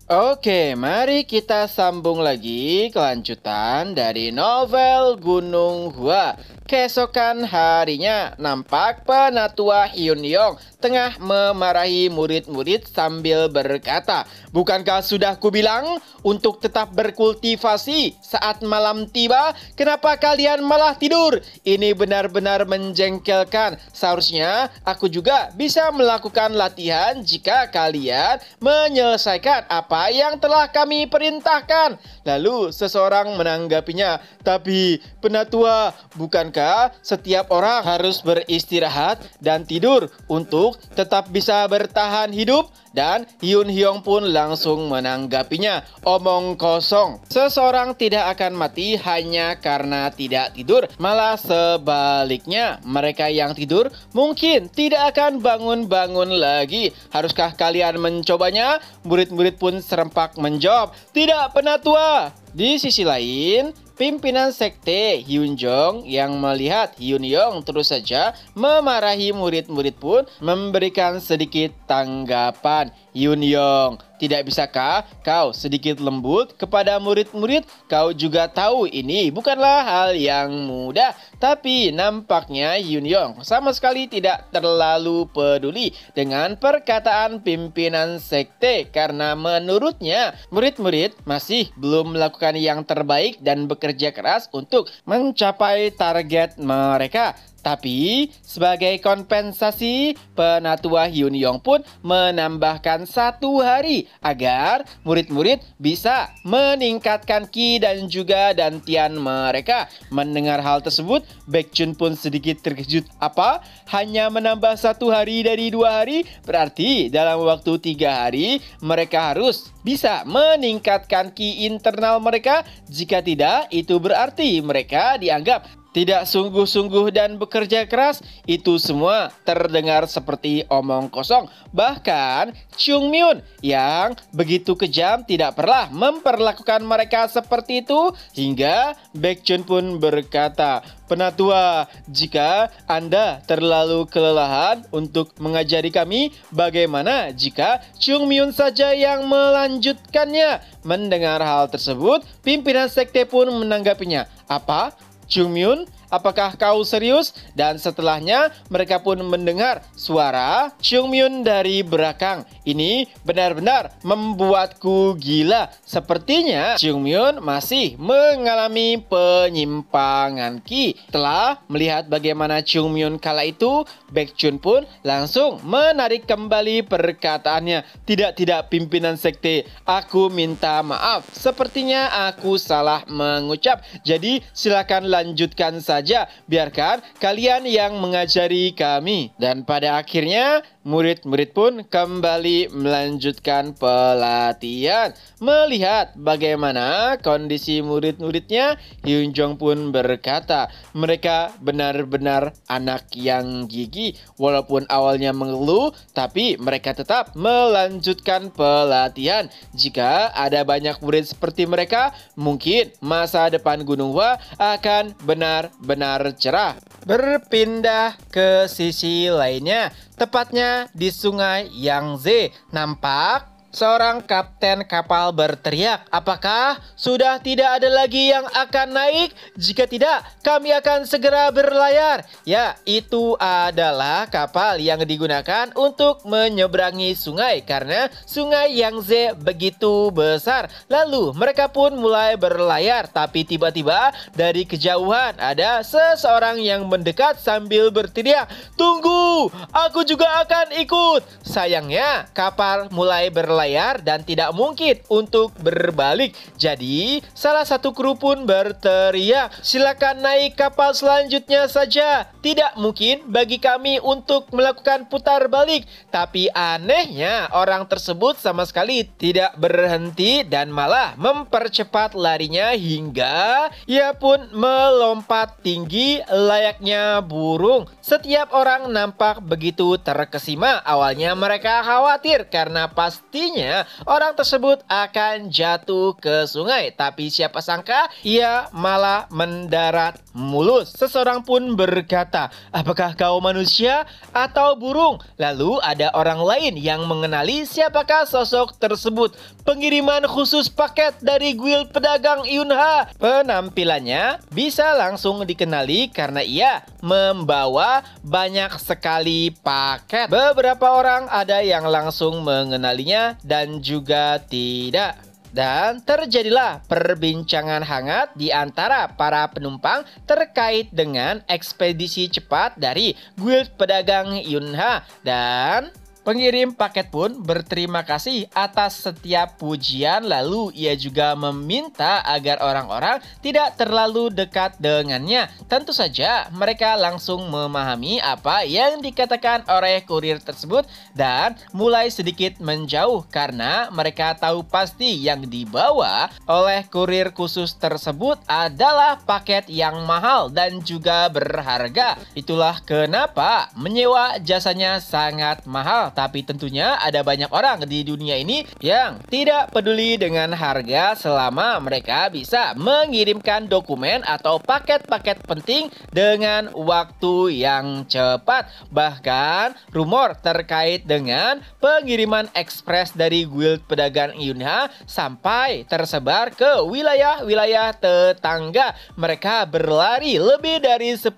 Oke, mari kita sambung lagi kelanjutan dari novel Gunung Hua. Keesokan harinya, nampak Penatua Hyun Yong tengah memarahi murid-murid sambil berkata, "Bukankah sudah kubilang untuk tetap berkultivasi saat malam tiba? Kenapa kalian malah tidur? Ini benar-benar menjengkelkan. Seharusnya aku juga bisa melakukan latihan jika kalian menyelesaikan apa yang telah kami perintahkan." Lalu seseorang menanggapinya, "Tapi Penatua, bukankah setiap orang harus beristirahat dan tidur untuk tetap bisa bertahan hidup?" Dan Hyun Hyong pun langsung menanggapinya, "Omong kosong. Seseorang tidak akan mati hanya karena tidak tidur. Malah sebaliknya, mereka yang tidur mungkin tidak akan bangun-bangun lagi. Haruskah kalian mencobanya?" Murid-murid pun serempak menjawab, "Tidak, Penatua." Di sisi lain, pimpinan sekte Hyun Jong yang melihat Hyun Yong terus saja memarahi murid-murid pun memberikan sedikit tanggapan. "Hyun Yong, tidak bisakah kau sedikit lembut kepada murid-murid? Kau juga tahu ini bukanlah hal yang mudah." Tapi nampaknya Hyun Yong sama sekali tidak terlalu peduli dengan perkataan pimpinan sekte karena menurutnya murid-murid masih belum melakukan yang terbaik dan bekerja keras untuk mencapai target mereka. Tapi sebagai kompensasi, Penatua Hyun Yong pun menambahkan 1 hari agar murid-murid bisa meningkatkan ki dan juga dantian mereka. Mendengar hal tersebut, Baekjun pun sedikit terkejut. Apa? Hanya menambah 1 hari dari 2 hari? Berarti dalam waktu 3 hari mereka harus bisa meningkatkan ki internal mereka. Jika tidak, itu berarti mereka dianggap tidak sungguh-sungguh dan bekerja keras. Itu semua terdengar seperti omong kosong. Bahkan Chung Myun yang begitu kejam tidak pernah memperlakukan mereka seperti itu. Hingga Baekjun pun berkata, "Penatua, jika Anda terlalu kelelahan untuk mengajari kami, bagaimana jika Chung Myun saja yang melanjutkannya?" Mendengar hal tersebut, pimpinan sekte pun menanggapinya, "Apa? Chung Myun, apakah kau serius?" Dan setelahnya mereka pun mendengar suara Chung Myun dari belakang. Ini benar-benar membuatku gila. Sepertinya Chung Myun masih mengalami penyimpangan ki. Setelah melihat bagaimana Chung Myun kala itu, Baekjun pun langsung menarik kembali perkataannya. Tidak, pimpinan sekte. Aku minta maaf. Sepertinya aku salah mengucap. Jadi silakan lanjutkan saja, biarkan kalian yang mengajari kami." Dan pada akhirnya murid-murid pun kembali melanjutkan pelatihan. Melihat bagaimana kondisi murid-muridnya, Hyun Jong pun berkata, "Mereka benar-benar anak yang gigih. Walaupun awalnya mengeluh, tapi mereka tetap melanjutkan pelatihan. Jika ada banyak murid seperti mereka, mungkin masa depan Gunung Hua akan benar-benar cerah." Berpindah ke sisi lainnya, tepatnya di Sungai Yangtze, nampak seorang kapten kapal berteriak, "Apakah sudah tidak ada lagi yang akan naik? Jika tidak, kami akan segera berlayar." Ya, itu adalah kapal yang digunakan untuk menyeberangi sungai karena Sungai Yangtze begitu besar. Lalu mereka pun mulai berlayar, tapi tiba-tiba dari kejauhan ada seseorang yang mendekat sambil berteriak, "Tunggu, aku juga akan ikut." Sayangnya kapal mulai berlayar dan tidak mungkin untuk berbalik. Jadi salah satu kru pun berteriak, "Silakan naik kapal selanjutnya saja. Tidak mungkin bagi kami untuk melakukan putar balik." Tapi anehnya orang tersebut sama sekali tidak berhenti dan malah mempercepat larinya hingga ia pun melompat tinggi layaknya burung. Setiap orang nampak begitu terkesima. Awalnya mereka khawatir karena pasti Sepertinya orang tersebut akan jatuh ke sungai, tapi siapa sangka ia malah mendarat mulus. Seseorang pun berkata, "Apakah kau manusia atau burung?" Lalu ada orang lain yang mengenali siapakah sosok tersebut. Pengiriman khusus paket dari guild pedagang Yunha. Penampilannya bisa langsung dikenali karena ia membawa banyak sekali paket. Beberapa orang ada yang langsung mengenalinya dan juga tidak. Dan terjadilah perbincangan hangat di antara para penumpang terkait dengan ekspedisi cepat dari guild pedagang Yunha. Dan pengirim paket pun berterima kasih atas setiap pujian, lalu ia juga meminta agar orang-orang tidak terlalu dekat dengannya. Tentu saja mereka langsung memahami apa yang dikatakan oleh kurir tersebut dan mulai sedikit menjauh karena mereka tahu pasti yang dibawa oleh kurir khusus tersebut adalah paket yang mahal dan juga berharga. Itulah kenapa menyewa jasanya sangat mahal. Tapi tentunya ada banyak orang di dunia ini yang tidak peduli dengan harga selama mereka bisa mengirimkan dokumen atau paket-paket penting dengan waktu yang cepat. Bahkan rumor terkait dengan pengiriman ekspres dari guild pedagang Yunha sampai tersebar ke wilayah-wilayah tetangga. Mereka berlari lebih dari 10.000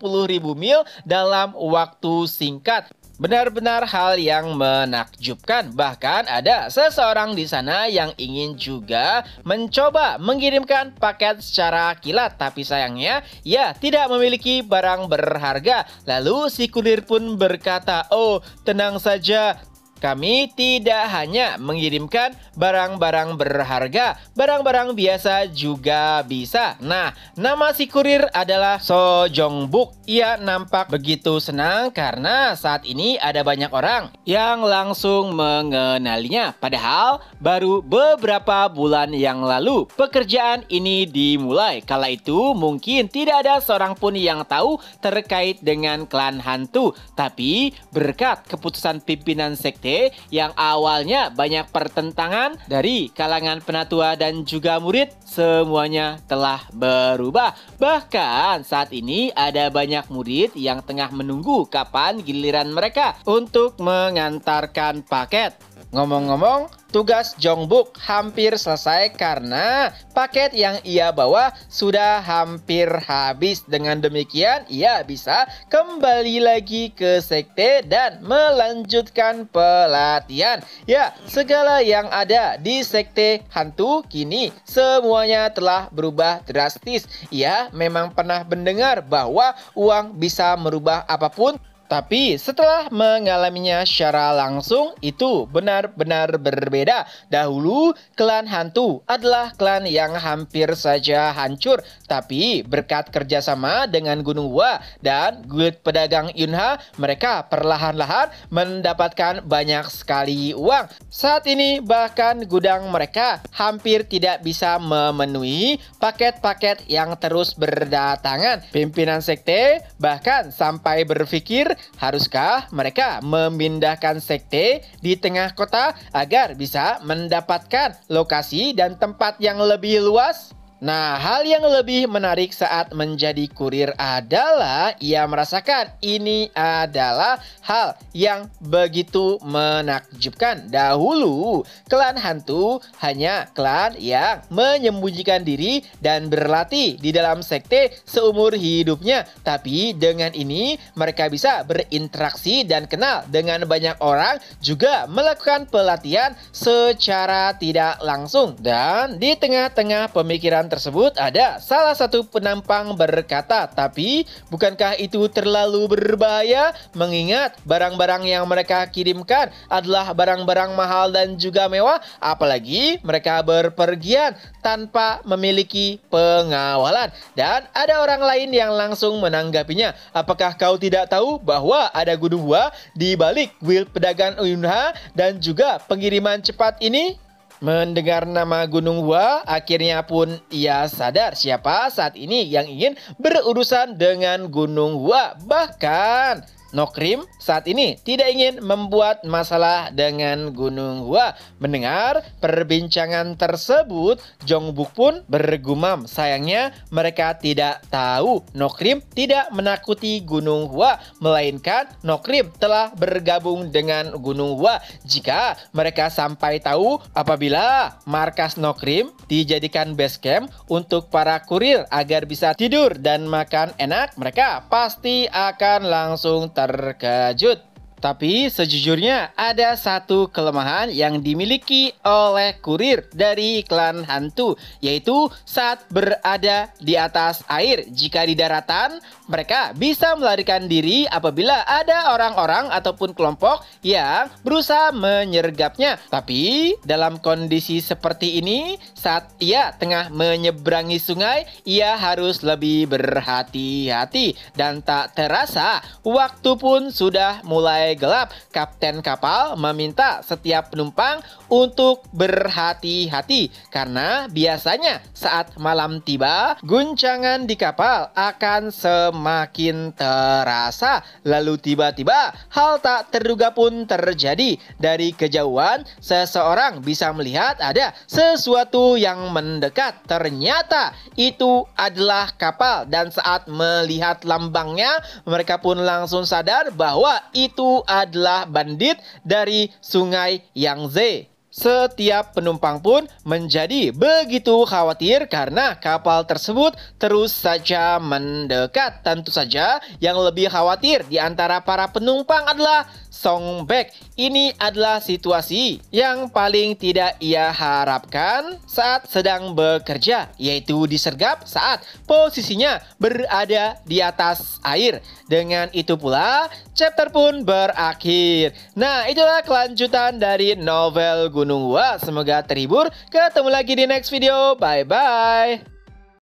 mil dalam waktu singkat. Benar-benar hal yang menakjubkan. Bahkan ada seseorang di sana yang ingin juga mencoba mengirimkan paket secara kilat, tapi sayangnya ia tidak memiliki barang berharga. Lalu si kurir pun berkata, "Oh, tenang saja. Kami tidak hanya mengirimkan barang-barang berharga, barang-barang biasa juga bisa." Nah, nama si kurir adalah So Jongbuk. Ia nampak begitu senang karena saat ini ada banyak orang yang langsung mengenalinya. Padahal baru beberapa bulan yang lalu pekerjaan ini dimulai. Kala itu mungkin tidak ada seorang pun yang tahu terkait dengan klan hantu. Tapi berkat keputusan pimpinan sekte yang awalnya banyak pertentangan dari kalangan penatua dan juga murid, semuanya telah berubah. Bahkan saat ini ada banyak murid yang tengah menunggu kapan giliran mereka untuk mengantarkan paket. Ngomong-ngomong, tugas Jongbuk hampir selesai karena paket yang ia bawa sudah hampir habis. Dengan demikian, ia bisa kembali lagi ke sekte dan melanjutkan pelatihan. Ya, segala yang ada di sekte hantu kini semuanya telah berubah drastis. Ia memang pernah mendengar bahwa uang bisa merubah apapun, tapi setelah mengalaminya secara langsung, itu benar-benar berbeda. Dahulu, klan hantu adalah klan yang hampir saja hancur. Tapi berkat kerjasama dengan Gunung Hua dan guild pedagang Yunha, mereka perlahan-lahan mendapatkan banyak sekali uang. Saat ini bahkan gudang mereka hampir tidak bisa memenuhi paket-paket yang terus berdatangan. Pimpinan sekte bahkan sampai berpikir, haruskah mereka memindahkan sekte di tengah kota agar bisa mendapatkan lokasi dan tempat yang lebih luas? Nah, hal yang lebih menarik saat menjadi kurir adalah ia merasakan ini adalah hal yang begitu menakjubkan. Dahulu, klan hantu hanya klan yang menyembunyikan diri dan berlatih di dalam sekte seumur hidupnya. Tapi dengan ini, mereka bisa berinteraksi dan kenal dengan banyak orang, juga melakukan pelatihan secara tidak langsung. Dan di tengah-tengah pemikiran tersebut ada salah satu penampang berkata, "Tapi bukankah itu terlalu berbahaya mengingat barang-barang yang mereka kirimkan adalah barang-barang mahal dan juga mewah, apalagi mereka berpergian tanpa memiliki pengawalan?" Dan ada orang lain yang langsung menanggapinya, "Apakah kau tidak tahu bahwa ada Gunung Hua di balik guild pedagang Yunha dan juga pengiriman cepat ini?" Mendengar nama Gunung Hua, akhirnya pun ia sadar siapa saat ini yang ingin berurusan dengan Gunung Hua. Bahkan Nokrim saat ini tidak ingin membuat masalah dengan Gunung Hua. Mendengar perbincangan tersebut, Jongbuk pun bergumam. Sayangnya mereka tidak tahu Nokrim tidak menakuti Gunung Hua, melainkan Nokrim telah bergabung dengan Gunung Hua. Jika mereka sampai tahu apabila markas Nokrim dijadikan base camp untuk para kurir agar bisa tidur dan makan enak, mereka pasti akan langsung terkejut. Tapi sejujurnya ada satu kelemahan yang dimiliki oleh kurir dari klan hantu, yaitu saat berada di atas air. Jika di daratan, mereka bisa melarikan diri apabila ada orang-orang ataupun kelompok yang berusaha menyergapnya. Tapi dalam kondisi seperti ini, saat ia tengah menyeberangi sungai, ia harus lebih berhati-hati. Dan tak terasa, waktu pun sudah mulai gelap. Kapten kapal meminta setiap penumpang untuk berhati-hati karena biasanya saat malam tiba, guncangan di kapal akan semakin terasa. Lalu tiba-tiba hal tak terduga pun terjadi. Dari kejauhan, seseorang bisa melihat ada sesuatu yang mendekat. Ternyata itu adalah kapal, dan saat melihat lambangnya, mereka pun langsung sadar bahwa itu adalah bandit dari Sungai Yangtze. Setiap penumpang pun menjadi begitu khawatir karena kapal tersebut terus saja mendekat. Tentu saja yang lebih khawatir di antara para penumpang adalah Song Baek. Ini adalah situasi yang paling tidak ia harapkan saat sedang bekerja, yaitu disergap saat posisinya berada di atas air. Dengan itu pula, chapter pun berakhir. Nah, itulah kelanjutan dari novel Gunung Hua. Semoga terhibur. Ketemu lagi di next video. Bye-bye.